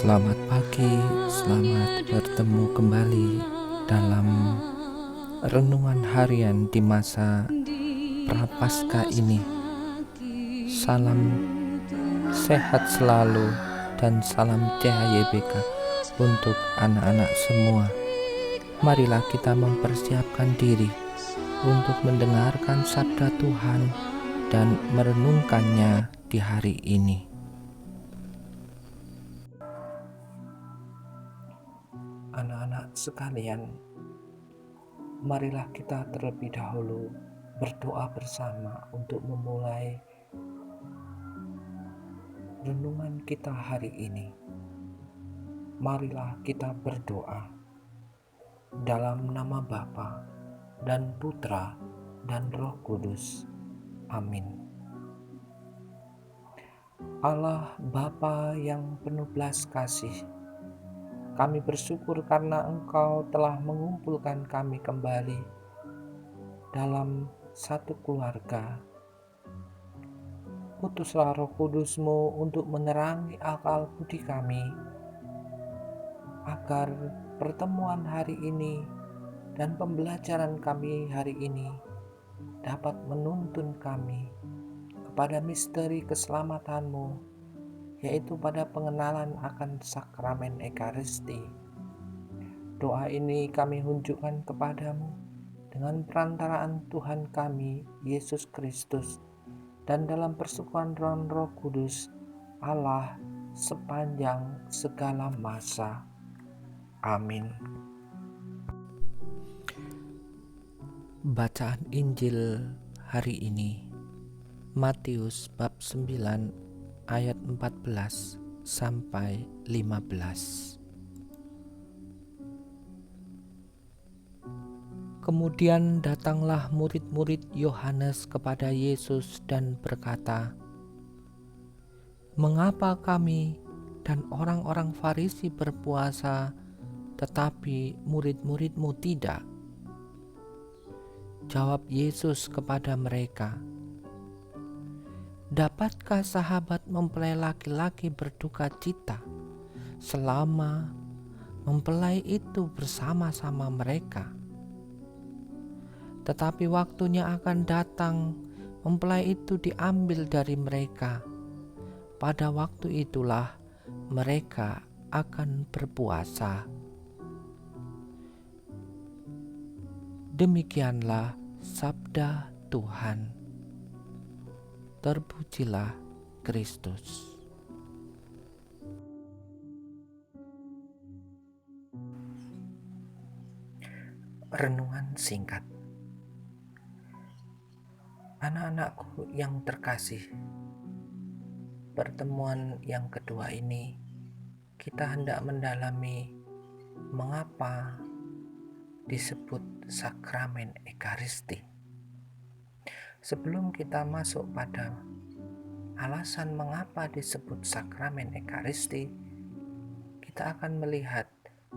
Selamat pagi, selamat bertemu kembali dalam renungan harian di masa Prapaskah ini. Salam sehat selalu dan salam CHYBK untuk anak-anak semua. Marilah kita mempersiapkan diri untuk mendengarkan sabda Tuhan dan merenungkannya di hari ini. Anak-anak sekalian, marilah kita terlebih dahulu berdoa bersama untuk memulai renungan kita hari ini. Marilah kita berdoa dalam nama Bapa dan Putra dan Roh Kudus. Amin. Allah Bapa yang penuh belas kasih, kami bersyukur karena Engkau telah mengumpulkan kami kembali dalam satu keluarga. Utuslah Roh Kudus-Mu untuk menerangi akal budi kami, agar pertemuan hari ini dan pembelajaran kami hari ini dapat menuntun kami kepada misteri keselamatan-Mu, yaitu pada pengenalan akan sakramen Ekaristi. Doa ini kami hunjukkan kepadamu dengan perantaraan Tuhan kami, Yesus Kristus, dan dalam persekutuan Roh Kudus, Allah sepanjang segala masa. Amin. Bacaan Injil hari ini, Matius bab 9 ayat 14 sampai 15. Kemudian datanglah murid-murid Yohanes kepada Yesus dan berkata, "Mengapa kami dan orang-orang Farisi berpuasa, tetapi murid-murid-Mu tidak?" Jawab Yesus kepada mereka, "Dapatkah sahabat mempelai laki-laki berduka cita selama mempelai itu bersama-sama mereka? Tetapi waktunya akan datang, mempelai itu diambil dari mereka. Pada waktu itulah mereka akan berpuasa." Demikianlah sabda Tuhan. Terpujilah Kristus. Renungan singkat. Anak-anakku yang terkasih, pertemuan yang kedua ini kita hendak mendalami mengapa disebut sakramen Ekaristi. Sebelum kita masuk pada alasan mengapa disebut sakramen Ekaristi, kita akan melihat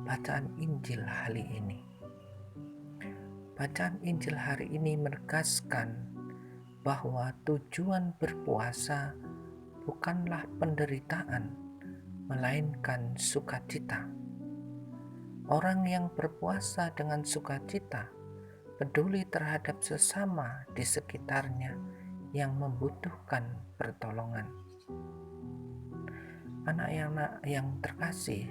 bacaan Injil hari ini. Bacaan Injil hari ini menegaskan bahwa tujuan berpuasa bukanlah penderitaan, melainkan sukacita. Orang yang berpuasa dengan sukacita peduli terhadap sesama di sekitarnya yang membutuhkan pertolongan. Anak-anak yang terkasih,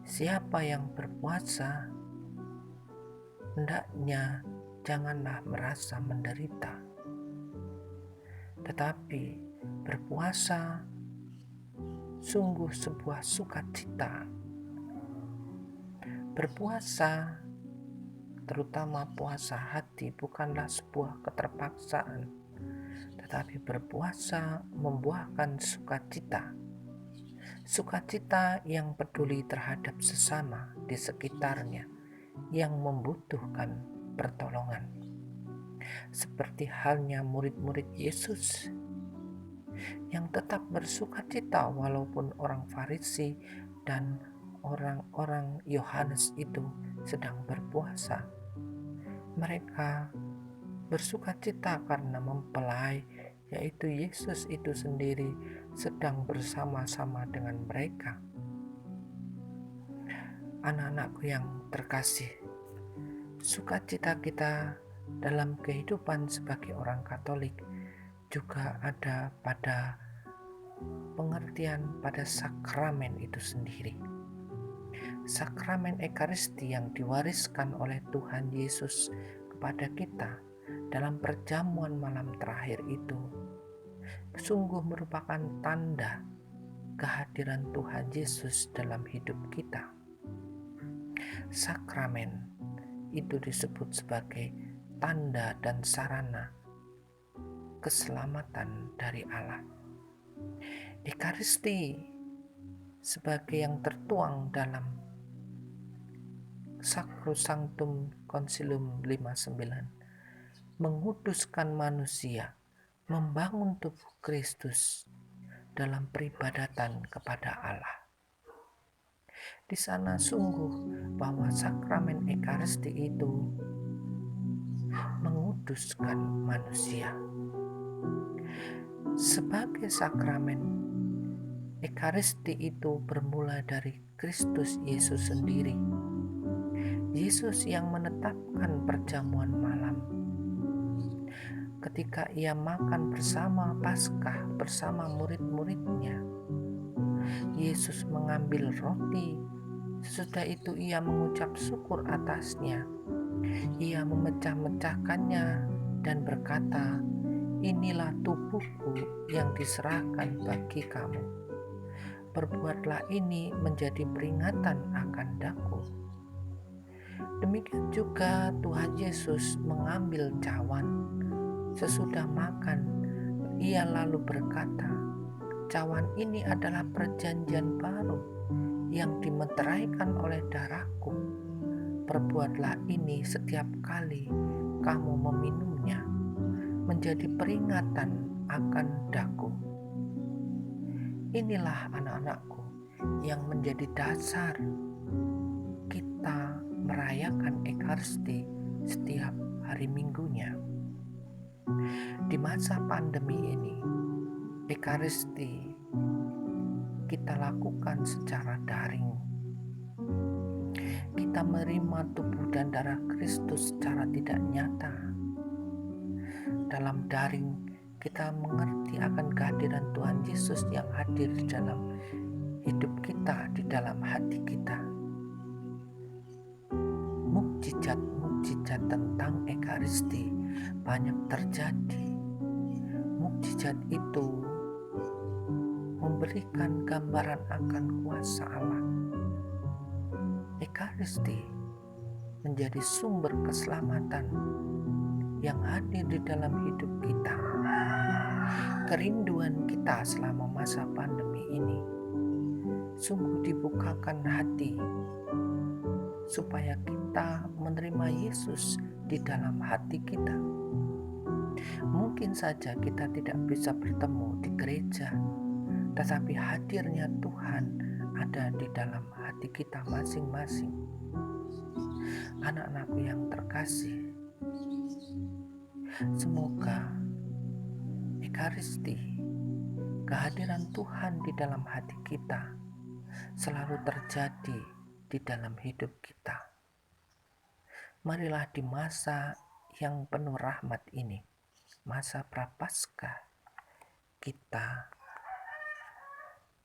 siapa yang berpuasa hendaknya janganlah merasa menderita, tetapi berpuasa sungguh sebuah sukacita. Berpuasa, terutama puasa hati, bukanlah sebuah keterpaksaan, tetapi berpuasa membuahkan sukacita. Sukacita yang peduli terhadap sesama di sekitarnya yang membutuhkan pertolongan. Seperti halnya murid-murid Yesus yang tetap bersukacita walaupun orang Farisi dan orang-orang Yohanes itu sedang berpuasa. Mereka bersukacita karena mempelai, yaitu Yesus itu sendiri, sedang bersama-sama dengan mereka. Anak-anakku yang terkasih, sukacita kita dalam kehidupan sebagai orang Katolik juga ada pada pengertian pada sakramen itu sendiri. Sakramen Ekaristi yang diwariskan oleh Tuhan Yesus kepada kita dalam perjamuan malam terakhir itu sungguh merupakan tanda kehadiran Tuhan Yesus dalam hidup kita. Sakramen itu disebut sebagai tanda dan sarana keselamatan dari Allah. Ekaristi sebagai yang tertuang dalam Sacrosanctum Concilium 59 menguduskan manusia membangun tubuh Kristus dalam peribadatan kepada Allah. Di sana sungguh bahwa sakramen Ekaristi itu menguduskan manusia. Sebagai sakramen Ekaristi itu bermula dari Kristus Yesus sendiri. Yesus yang menetapkan perjamuan malam. Ketika ia makan bersama Paskah bersama murid-muridnya, Yesus mengambil roti. Sesudah itu ia mengucap syukur atasnya. Ia memecah-mecahkannya dan berkata, "Inilah tubuhku yang diserahkan bagi kamu. Perbuatlah ini menjadi peringatan akan daku." Demikian juga Tuhan Yesus mengambil cawan. Sesudah makan, ia lalu berkata, "Cawan ini adalah perjanjian baru yang dimeteraikan oleh darahku. Perbuatlah ini setiap kali kamu meminumnya, menjadi peringatan akan daku." Inilah anak-anakku yang menjadi dasar kita merayakan Ekaristi setiap hari Minggunya. Di masa pandemi ini, Ekaristi kita lakukan secara daring. Kita menerima tubuh dan darah Kristus secara tidak nyata. Dalam daring, kita mengerti akan kehadiran Tuhan Yesus yang hadir di dalam hidup kita, di dalam hati kita. Mukjizat-mukjizat tentang Ekaristi banyak terjadi. Mukjizat itu memberikan gambaran akan kuasa Allah. Ekaristi menjadi sumber keselamatan yang hadir di dalam hidup kita. Kerinduan kita selama masa pandemi ini sungguh dibukakan hati supaya kita menerima Yesus di dalam hati kita. Mungkin saja kita tidak bisa bertemu di gereja, tetapi hadirnya Tuhan ada di dalam hati kita masing-masing. Anak-anakku yang terkasih, semoga Ekaristi, kehadiran Tuhan di dalam hati kita selalu terjadi di dalam hidup kita. Marilah di masa yang penuh rahmat ini, masa Prapaskah, kita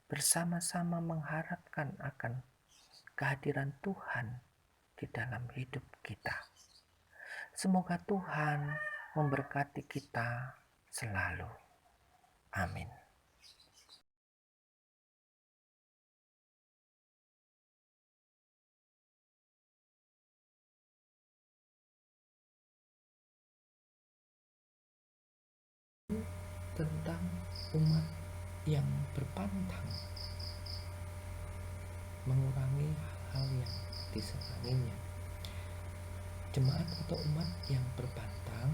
bersama-sama mengharapkan akan kehadiran Tuhan di dalam hidup kita. Semoga Tuhan memberkati kita selalu. Amin. Tentang umat yang berpantang mengurangi hal yang disenanginya. Jemaat atau umat yang berpantang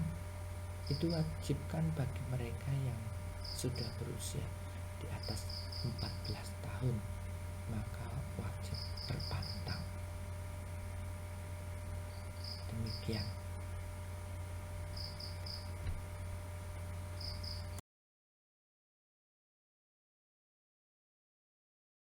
itu wajibkan bagi mereka yang sudah berusia di atas 14 tahun, maka wajib berpantang. Demikian.